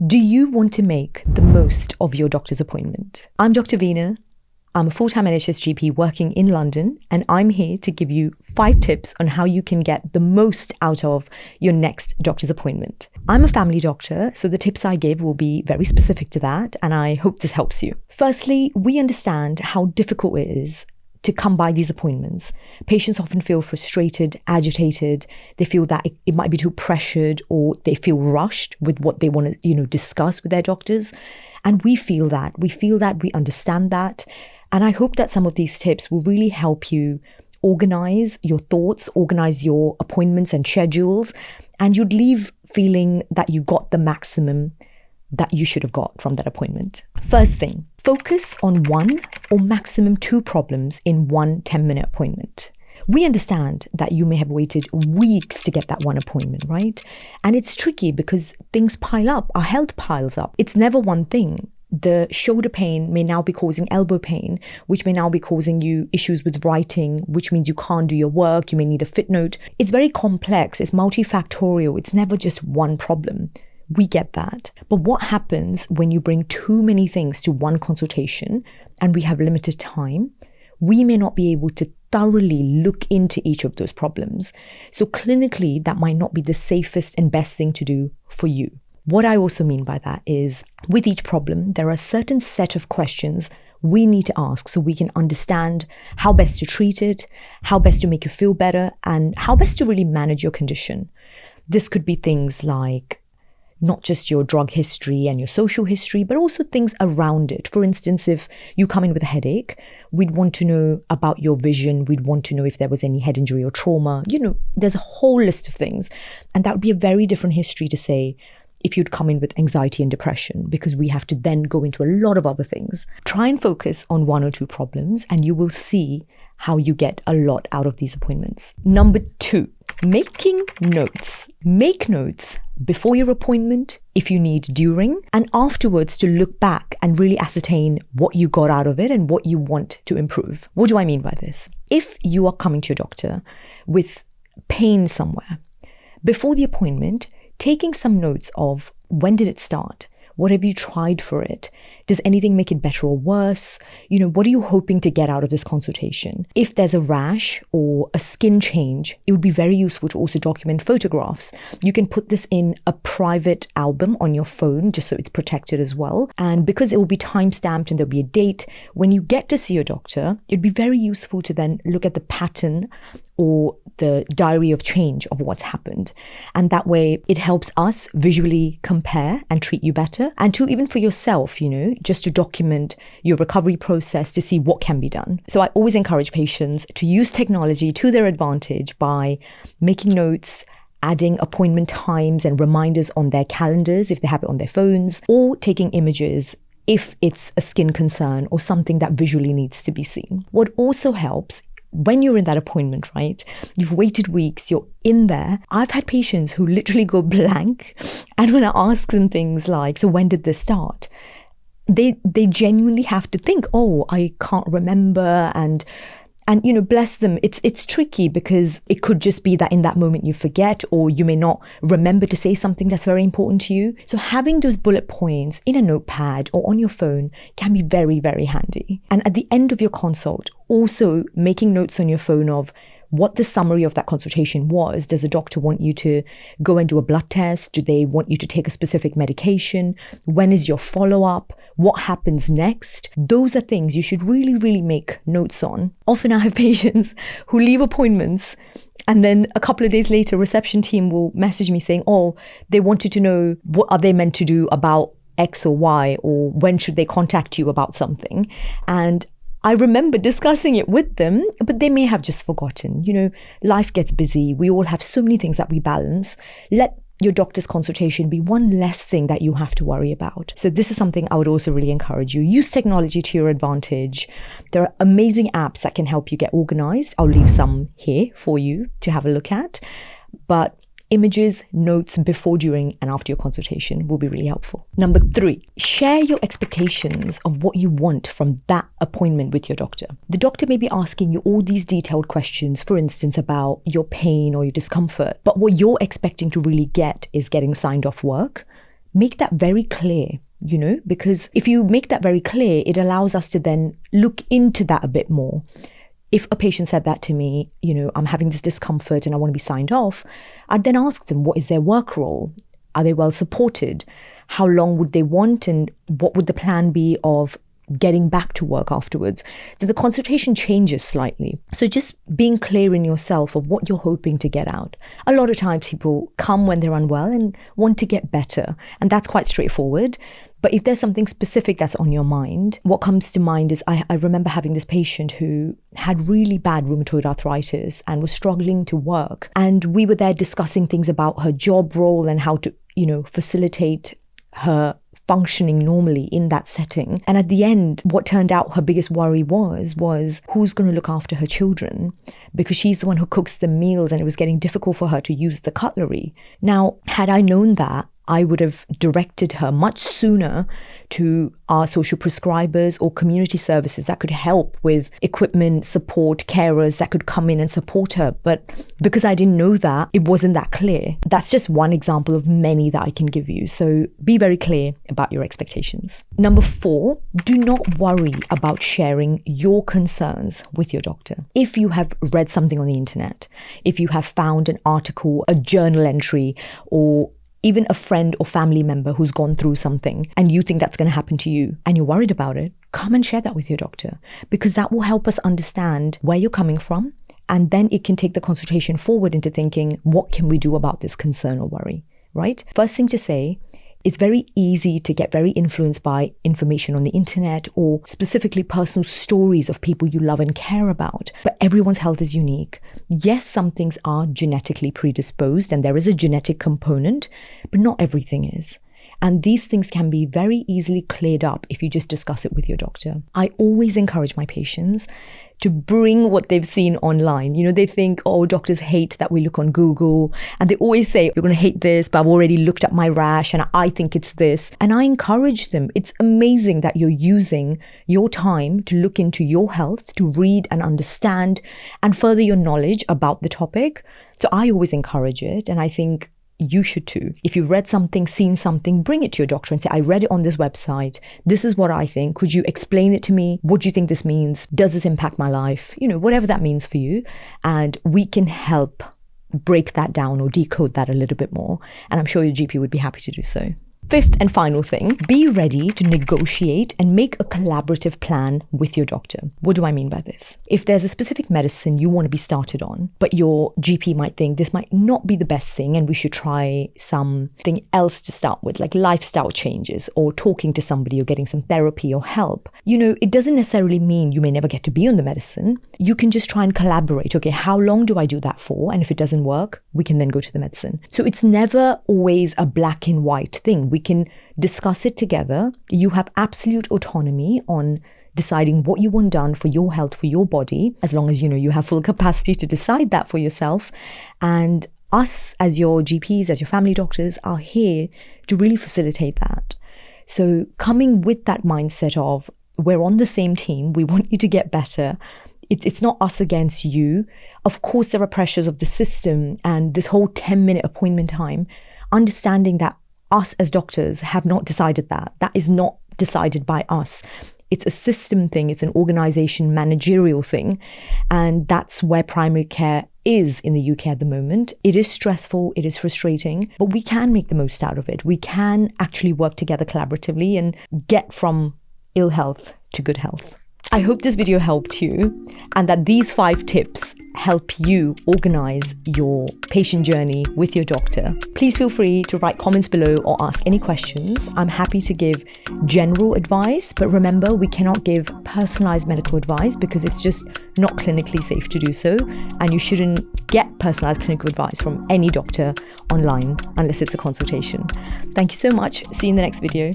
Do you want to make the most of your doctor's appointment? I'm Dr. Veena. I'm a full-time NHS GP working in London, and I'm here to give you 5 tips on how you can get the most out of your next doctor's appointment. I'm a family doctor, so the tips I give will be very specific to that, and I hope this helps you. Firstly, we understand how difficult it is to come by these appointments. Patients often feel frustrated, agitated. They feel that it might be too pressured, or they feel rushed with what they want to, discuss with their doctors. And we feel that. We understand that. And I hope that some of these tips will really help you organize your thoughts, organize your appointments and schedules, and you'd leave feeling that you got the maximum that you should have got from that appointment. First thing, focus on 1 or maximum 2 problems in one 10-minute appointment. We understand that you may have waited weeks to get that one appointment, right? And it's tricky because things pile up, our health piles up. It's never one thing. The shoulder pain may now be causing elbow pain, which may now be causing you issues with writing, which means you can't do your work. You may need a footnote. It's very complex. It's multifactorial. It's never just one problem. We get that. But what happens when you bring too many things to one consultation and we have limited time? We may not be able to thoroughly look into each of those problems. So clinically, that might not be the safest and best thing to do for you. What I also mean by that is, with each problem, there are a certain set of questions we need to ask so we can understand how best to treat it, how best to make you feel better, and how best to really manage your condition. This could be things like not just your drug history and your social history, but also things around it. For instance, if you come in with a headache, we'd want to know about your vision. We'd want to know if there was any head injury or trauma. There's a whole list of things. And that would be a very different history to say, if you'd come in with anxiety and depression, because we have to then go into a lot of other things. Try and focus on 1 or 2 problems, and you will see how you get a lot out of these appointments. Number 2, making notes. Make notes before your appointment, if you need during, and afterwards to look back and really ascertain what you got out of it and what you want to improve. What do I mean by this? If you are coming to your doctor with pain somewhere, before the appointment, taking some notes of when did it start? What have you tried for it? Does anything make it better or worse? What are you hoping to get out of this consultation? If there's a rash or a skin change, it would be very useful to also document photographs. You can put this in a private album on your phone, just so it's protected as well. And because it will be time-stamped and there'll be a date, when you get to see your doctor, it'd be very useful to then look at the pattern or the diary of change of what's happened. And that way it helps us visually compare and treat you better. And even for yourself, just to document your recovery process to see what can be done. So I always encourage patients to use technology to their advantage by making notes, adding appointment times and reminders on their calendars if they have it on their phones, or taking images if it's a skin concern or something that visually needs to be seen. What also helps, when you're in that appointment, right? You've waited weeks, you're in there. I've had patients who literally go blank. And when I ask them things like, so when did this start? They genuinely have to think, I can't remember. And bless them. It's tricky because it could just be that in that moment you forget, or you may not remember to say something that's very important to you. So having those bullet points in a notepad or on your phone can be very, very handy. And at the end of your consult, also making notes on your phone of what the summary of that consultation was. Does a doctor want you to go and do a blood test? Do they want you to take a specific medication? When is your follow-up? What happens next? Those are things you should really, really make notes on. Often I have patients who leave appointments and then a couple of days later, reception team will message me saying, they wanted to know what are they meant to do about X or Y, or when should they contact you about something? And I remember discussing it with them, but they may have just forgotten. Life gets busy. We all have so many things that we balance. Let your doctor's consultation be one less thing that you have to worry about. So this is something I would also really encourage you. Use technology to your advantage. There are amazing apps that can help you get organized. I'll leave some here for you to have a look at. But images, notes before, during, and after your consultation will be really helpful. Number 3, share your expectations of what you want from that appointment with your doctor. The doctor may be asking you all these detailed questions, for instance, about your pain or your discomfort, but what you're expecting to really get is getting signed off work, make that very clear, because if you make that very clear, it allows us to then look into that a bit more. If a patient said that to me, I'm having this discomfort and I want to be signed off, I'd then ask them, what is their work role? Are they well supported? How long would they want? And what would the plan be of getting back to work afterwards? So the consultation changes slightly. So just being clear in yourself of what you're hoping to get out. A lot of times people come when they're unwell and want to get better. And that's quite straightforward. But if there's something specific that's on your mind, what comes to mind is I remember having this patient who had really bad rheumatoid arthritis and was struggling to work. And we were there discussing things about her job role and how to, facilitate her functioning normally in that setting. And at the end, what turned out her biggest worry was who's going to look after her children, because she's the one who cooks the meals and it was getting difficult for her to use the cutlery. Now, had I known that, I would have directed her much sooner to our social prescribers or community services that could help with equipment, support, carers that could come in and support her. But because I didn't know that, it wasn't that clear. That's just one example of many that I can give you. So be very clear about your expectations. Number 4, do not worry about sharing your concerns with your doctor. If you have read something on the internet, if you have found an article, a journal entry, or even a friend or family member who's gone through something and you think that's going to happen to you and you're worried about it, come and share that with your doctor, because that will help us understand where you're coming from. And then it can take the consultation forward into thinking, what can we do about this concern or worry, right? First thing to say, it's very easy to get very influenced by information on the internet or specifically personal stories of people you love and care about. But everyone's health is unique. Yes, some things are genetically predisposed and there is a genetic component, but not everything is. And these things can be very easily cleared up if you just discuss it with your doctor. I always encourage my patients to bring what they've seen online. They think, doctors hate that we look on Google. And they always say, you're going to hate this, but I've already looked at my rash and I think it's this. And I encourage them. It's amazing that you're using your time to look into your health, to read and understand and further your knowledge about the topic. So I always encourage it. And I think you should too. If you've read something, seen something, bring it to your doctor and say, I read it on this website. This is what I think. Could you explain it to me? What do you think this means? Does this impact my life? Whatever that means for you. And we can help break that down or decode that a little bit more. And I'm sure your GP would be happy to do so. 5th and final thing, be ready to negotiate and make a collaborative plan with your doctor. What do I mean by this? If there's a specific medicine you want to be started on, but your GP might think this might not be the best thing and we should try something else to start with, like lifestyle changes or talking to somebody or getting some therapy or help. It doesn't necessarily mean you may never get to be on the medicine. You can just try and collaborate. Okay, how long do I do that for? And if it doesn't work, we can then go to the medicine. So it's never always a black and white thing. We can discuss it together. You have absolute autonomy on deciding what you want done for your health, for your body, as long as you have full capacity to decide that for yourself. And us as your GPs, as your family doctors, are here to really facilitate that. So coming with that mindset of we're on the same team, we want you to get better. It's not us against you. Of course, there are pressures of the system and this whole 10-minute appointment time, understanding that us as doctors have not decided that. That is not decided by us. It's a system thing. It's an organization managerial thing. And that's where primary care is in the UK at the moment. It is stressful. It is frustrating, but we can make the most out of it. We can actually work together collaboratively and get from ill health to good health. I hope this video helped you and that these 5 tips help you organize your patient journey with your doctor. Please feel free to write comments below or ask any questions. I'm happy to give general advice, but remember, we cannot give personalized medical advice because it's just not clinically safe to do so. And you shouldn't get personalized clinical advice from any doctor online unless it's a consultation. Thank you so much. See you in the next video.